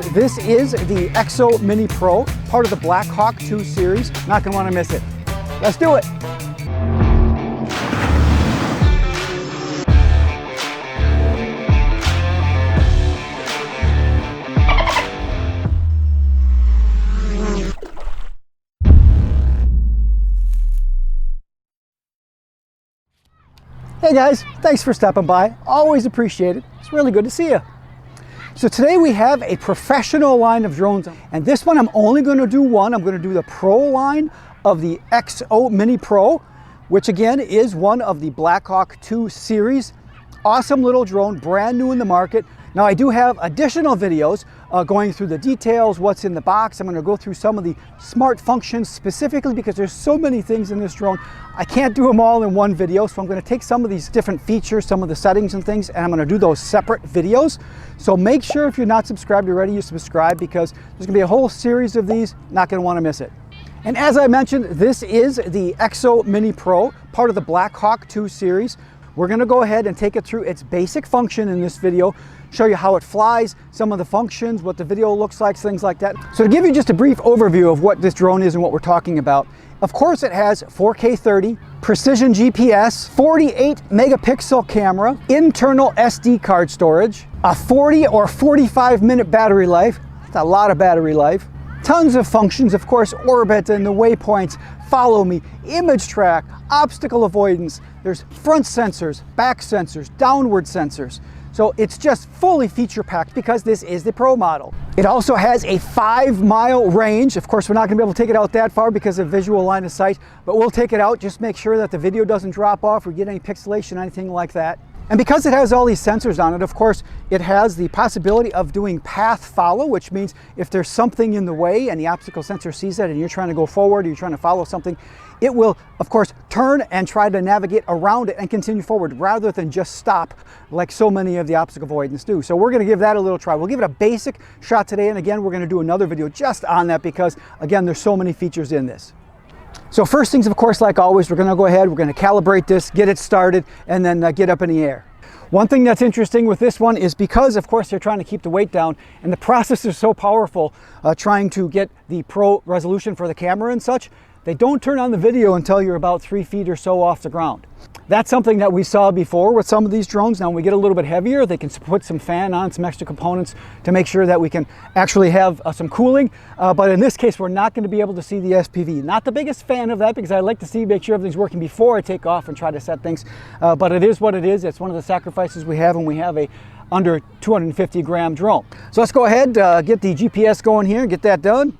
This is the EXO Mini Pro, part of the Blackhawk 2 series. Not gonna wanna miss it. Let's do it. Hey guys, thanks for stopping by. Always appreciate it. It's really good to see you. So today we have a professional line of drones, and this one I'm only going to do one. I'm going to do the Pro line of the EXO Mini Pro, which again is one of the Blackhawk 2 series. Awesome little drone, brand new in the market. Now I do have additional videos going through the details, what's in the box. I'm going to go through some of the smart functions specifically because there's so many things in this drone. I can't do them all in one video, so I'm going to take some of these different features, some of the settings and things, and I'm going to do those separate videos. So make sure if you're not subscribed already, you subscribe because there's going to be a whole series of these. Not going to want to miss it. And as I mentioned, this is the EXO Mini Pro, part of the Blackhawk 2 series. We're going to go ahead and take it through its basic function in this video, show you how it flies, some of the functions, what the video looks like, things like that. So to give you just a brief overview of what this drone is and what we're talking about, of course it has 4K 30, precision GPS, 48 megapixel camera, internal SD card storage, a 40 or 45 minute battery life. That's a lot of battery life. Tons of functions, of course, orbit and the waypoints, follow me, image track, obstacle avoidance. There's front sensors, back sensors, downward sensors. So it's just fully feature packed because this is the Pro model. It also has a 5-mile range. Of course, we're not gonna be able to take it out that far because of visual line of sight, but we'll take it out. Just make sure that the video doesn't drop off or get any pixelation, anything like that. And because it has all these sensors on it, of course, it has the possibility of doing path follow, which means if there's something in the way and the obstacle sensor sees that and you're trying to go forward or you're trying to follow something, it will, of course, turn and try to navigate around it and continue forward rather than just stop like so many of the obstacle avoidance do. So we're going to give that a little try. We'll give it a basic shot today, and again, we're going to do another video just on that because, again, there's so many features in this. So first things, of course, like always, we're going to go ahead, we're going to calibrate this, get it started, and then get up in the air. One thing that's interesting with this one is because, of course, they're trying to keep the weight down, and the process is so powerful, trying to get the Pro resolution for the camera and such, they don't turn on the video until you're about 3 feet or so off the ground. That's something that we saw before with some of these drones. Now, when we get a little bit heavier, they can put some fan on, some extra components to make sure that we can actually have some cooling. But in this case, we're not going to be able to see the SPV. Not the biggest fan of that because I like to make sure everything's working before I take off and try to set things. But it is what it is. It's one of the sacrifices we have when we have a under 250 gram drone. So let's go ahead, get the GPS going here, get that done.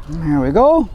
There we go.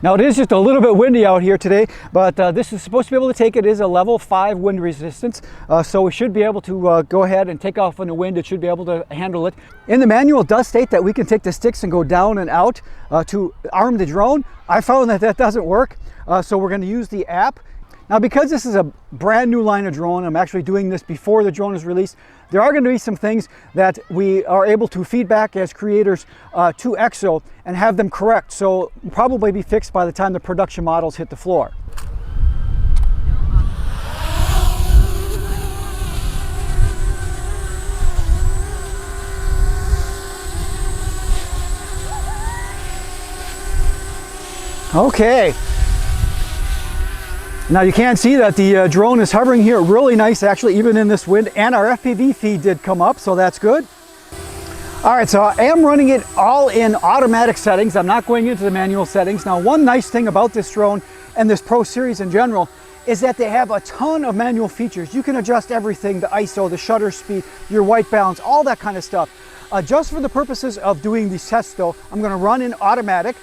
Now it is just a little bit windy out here today, but this is supposed to be able to take it. It is a level 5 wind resistance, so we should be able to go ahead and take off in the wind. It should be able to handle it. In the manual, it does state that we can take the sticks and go down and out to arm the drone. I found that that doesn't work, so we're going to use the app. Now, because this is a brand new line of drone, I'm actually doing this before the drone is released, there are going to be some things that we are able to feedback as creators to EXO and have them correct. So probably be fixed by the time the production models hit the floor. Okay. Now you can see that the drone is hovering here really nice, actually, even in this wind, and our FPV feed did come up, so that's good. All right, so I am running it all in automatic settings. I'm not going into the manual settings. Now, one nice thing about this drone and this Pro series in general is that they have a ton of manual features. You can adjust everything, the ISO, the shutter speed, your white balance, all that kind of stuff. Just for the purposes of doing these tests though, I'm gonna run in automatic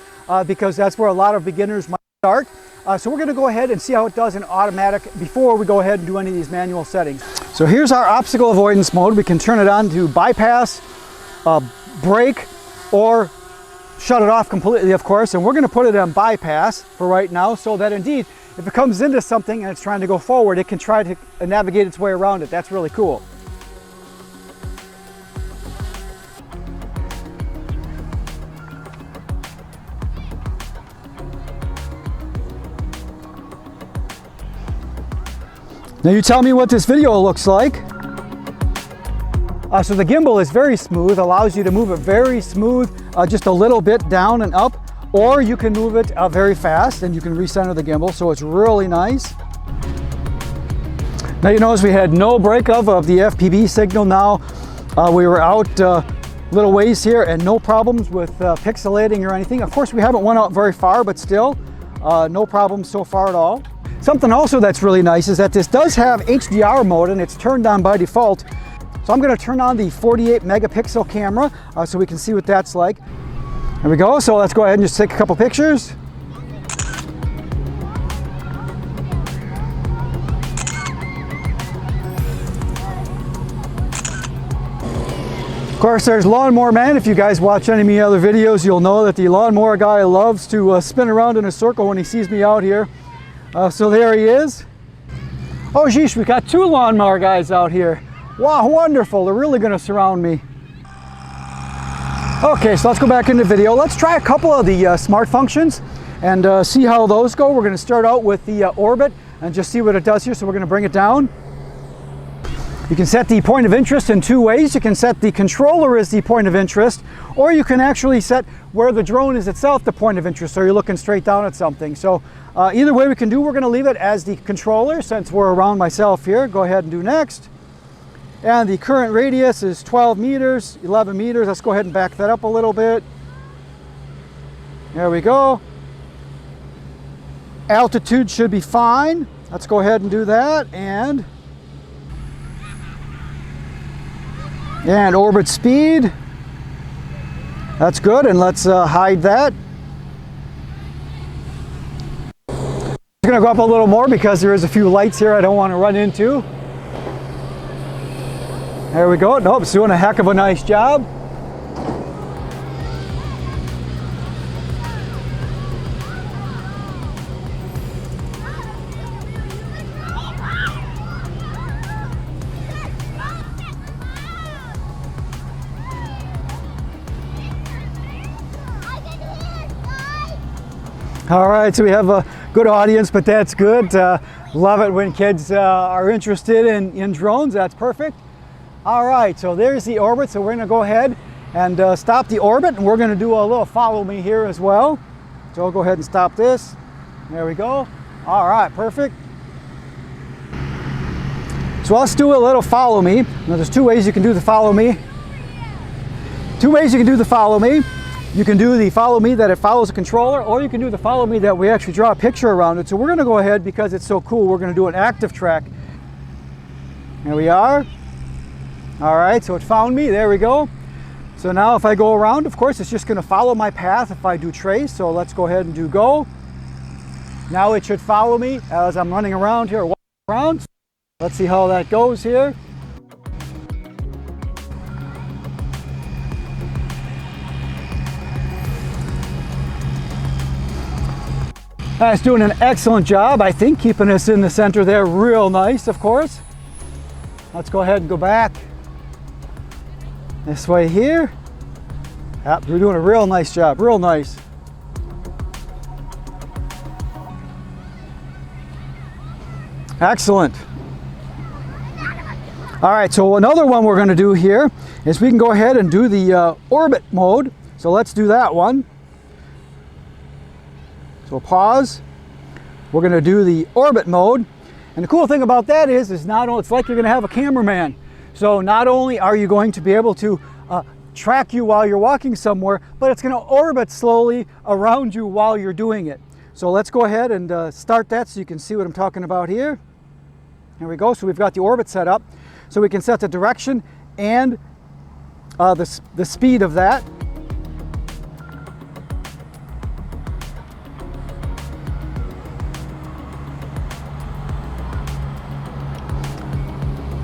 because that's where a lot of beginners might start. So we're going to go ahead and see how it does in automatic before we go ahead and do any of these manual settings. So here's our obstacle avoidance mode. We can turn it on to bypass, brake, or shut it off completely, of course. And we're going to put it on bypass for right now so that indeed, if it comes into something and it's trying to go forward, it can try to navigate its way around it. That's really cool. Now you tell me what this video looks like. So the gimbal is very smooth, allows you to move it very smooth, just a little bit down and up, or you can move it very fast and you can recenter the gimbal, so it's really nice. Now you notice we had no breakup of the FPV signal now. We were out little ways here and no problems with pixelating or anything. Of course we haven't went out very far, but still no problems so far at all. Something also that's really nice is that this does have HDR mode and it's turned on by default. So I'm going to turn on the 48 megapixel camera so we can see what that's like. There we go. So let's go ahead and just take a couple pictures. Of course, there's Lawnmower Man. If you guys watch any of my other videos, you'll know that the lawnmower guy loves to spin around in a circle when he sees me out here. So there he is. Oh geez, we got two lawnmower guys out here. Wow, wonderful. They're really going to surround me. Okay, so let's go back into video. Let's try a couple of the smart functions and see how those go. We're going to start out with the orbit and just see what it does here. So we're going to bring it down. You can set the point of interest in two ways. You can set the controller as the point of interest, or you can actually set where the drone is itself the point of interest, so you're looking straight down at something. So either way we can do, we're going to leave it as the controller since we're around myself here. Go ahead and do next. And the current radius is 12 meters, 11 meters. Let's go ahead and back that up a little bit. There we go. Altitude should be fine. Let's go ahead and do that. And orbit speed. That's good. And let's hide that. I'm going to go up a little more because there is a few lights here I don't want to run into. There we go. Nope, it's doing a heck of a nice job. All right, so we have a good audience, but that's good. Love it when kids are interested in drones. That's perfect. All right, so there's the orbit. So we're going to go ahead and stop the orbit, and we're going to do a little follow me here as well. So I'll go ahead and stop this. There we go. All right, perfect. So let's do a little follow me. Now there's two ways you can do the follow me. Two ways you can do the follow me. You can do the follow me that it follows the controller, or you can do the follow me that we actually draw a picture around it. So we're going to go ahead, because it's so cool, we're going to do an active track. There we are. All right, so it found me. There we go. So now if I go around, of course, it's just going to follow my path if I do trace. So let's go ahead and do go. Now it should follow me as I'm running around here, walking around. Let's see how that goes here. That's doing an excellent job, I think, keeping us in the center there. Real nice, of course. Let's go ahead and go back this way here. Yep, we're doing a real nice job, real nice. Excellent. All right, so another one we're going to do here is we can go ahead and do the orbit mode. So let's do that one. So pause. We're going to do the orbit mode. And the cool thing about that is not only, it's like you're going to have a cameraman. So not only are you going to be able to track you while you're walking somewhere, but it's going to orbit slowly around you while you're doing it. So let's go ahead and start that so you can see what I'm talking about here. Here we go. So we've got the orbit set up. So we can set the direction and the speed of that.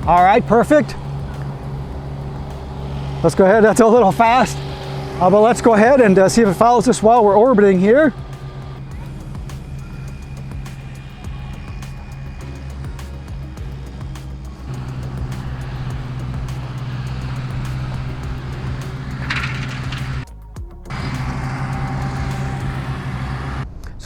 All right, perfect. Let's go ahead. That's a little fast, but let's go ahead and see if it follows us while we're orbiting here.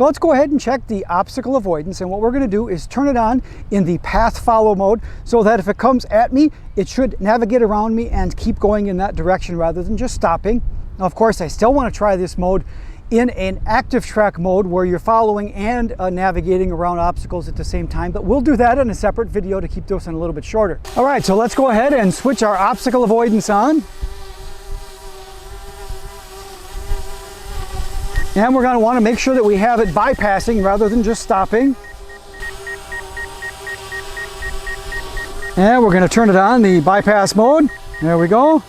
So let's go ahead and check the obstacle avoidance, and what we're going to do is turn it on in the path follow mode so that if it comes at me, it should navigate around me and keep going in that direction rather than just stopping. Now, of course, I still want to try this mode in an active track mode where you're following and navigating around obstacles at the same time, but we'll do that in a separate video to keep this one a little bit shorter. All right, so let's go ahead and switch our obstacle avoidance on. And we're going to want to make sure that we have it bypassing rather than just stopping. And we're going to turn it on, the bypass mode. There we go.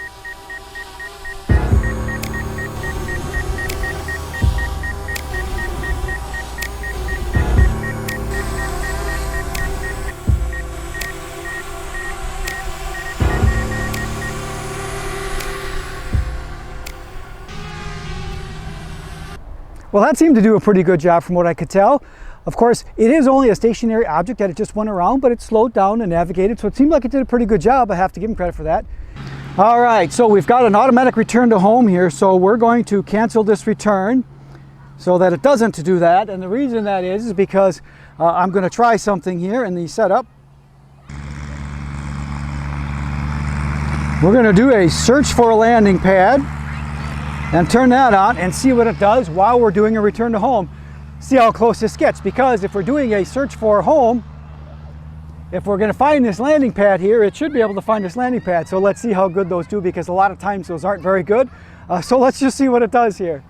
Well, that seemed to do a pretty good job from what I could tell. Of course, it is only a stationary object that it just went around, but it slowed down and navigated, so it seemed like it did a pretty good job. I have to give him credit for that. All right, so we've got an automatic return to home here, so we're going to cancel this return so that it doesn't do that. And the reason that is because I'm going to try something here in the setup. We're going to do a search for a landing pad and turn that on and see what it does while we're doing a return to home. See how close this gets, because if we're doing a search for home, if we're going to find this landing pad here, it should be able to find this landing pad. So let's see how good those do, because a lot of times those aren't very good. So let's just see what it does here.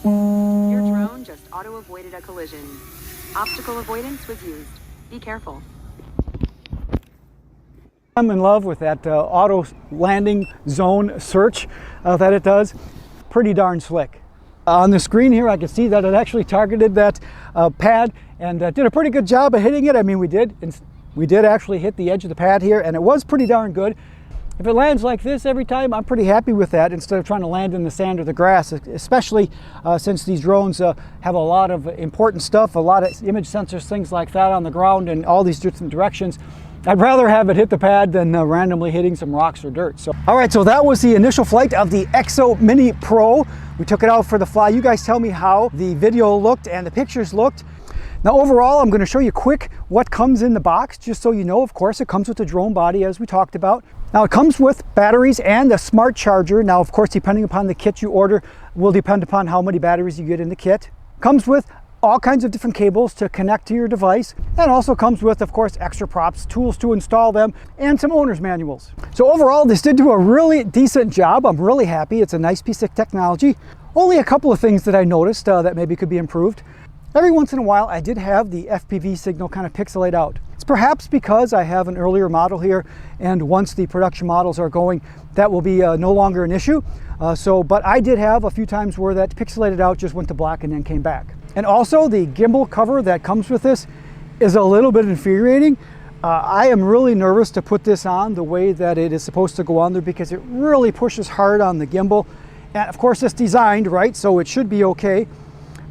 Your drone just auto-avoided a collision. Obstacle avoidance was used. Be careful. I'm in love with that auto landing zone search that it does. Pretty darn slick. On the screen here I can see that it actually targeted that pad and did a pretty good job of hitting it. I mean, we did actually hit the edge of the pad here, and it was pretty darn good. If it lands like this every time, I'm pretty happy with that, instead of trying to land in the sand or the grass, especially since these drones have a lot of important stuff, a lot of image sensors, things like that on the ground in all these different directions. I'd rather have it hit the pad than randomly hitting some rocks or dirt. So, all right, so that was the initial flight of the EXO Mini Pro. We took it out for the fly. You guys tell me how the video looked and the pictures looked. Now overall, I'm going to show you quick what comes in the box, just so you know. Of course, it comes with the drone body, as we talked about. Now it comes with batteries and a smart charger. Now, of course, depending upon the kit you order will depend upon how many batteries you get in the kit. Comes with all kinds of different cables to connect to your device, and also comes with, of course, extra props, tools to install them, and some owner's manuals. So overall, this did do a really decent job. I'm really happy. It's a nice piece of technology. Only a couple of things that I noticed that maybe could be improved. Every once in a while, I did have the FPV signal kind of pixelate out. It's perhaps because I have an earlier model here, and once the production models are going, that will be no longer an issue. But I did have a few times where that pixelated out just went to black and then came back. And also, the gimbal cover that comes with this is a little bit infuriating. I am really nervous to put this on the way that it is supposed to go on there, because it really pushes hard on the gimbal. And of course, it's designed right, so it should be okay.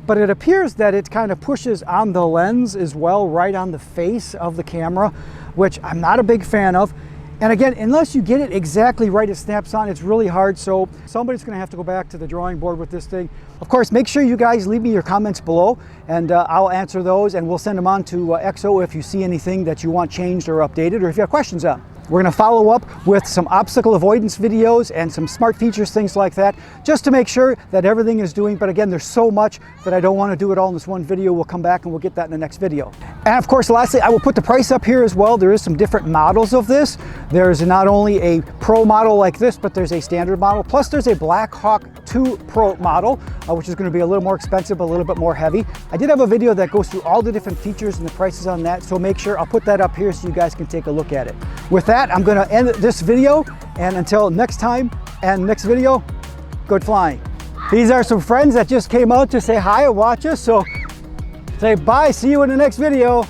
But it appears that it kind of pushes on the lens as well, right on the face of the camera, which I'm not a big fan of. And again, unless you get it exactly right, it snaps on, it's really hard. So somebody's gonna have to go back to the drawing board with this thing. Of course, make sure you guys leave me your comments below, and I'll answer those, and we'll send them on to EXO if you see anything that you want changed or updated, or if you have questions on. We're going to follow up with some obstacle avoidance videos and some smart features, things like that, just to make sure that everything is doing. But again, there's so much that I don't want to do it all in this one video. We'll come back and we'll get that in the next video. And of course, lastly, I will put the price up here as well. There is some different models of this. There's not only a Pro model like this, but there's a standard model. Plus there's a Blackhawk 2 Pro model, which is going to be a little more expensive, a little bit more heavy. I did have a video that goes through all the different features and the prices on that, so make sure I'll put that up here so you guys can take a look at it. With that, I'm going to end this video, and until next time and next video, good flying. These are some friends that just came out to say hi and watch us. So say bye, see you in the next video.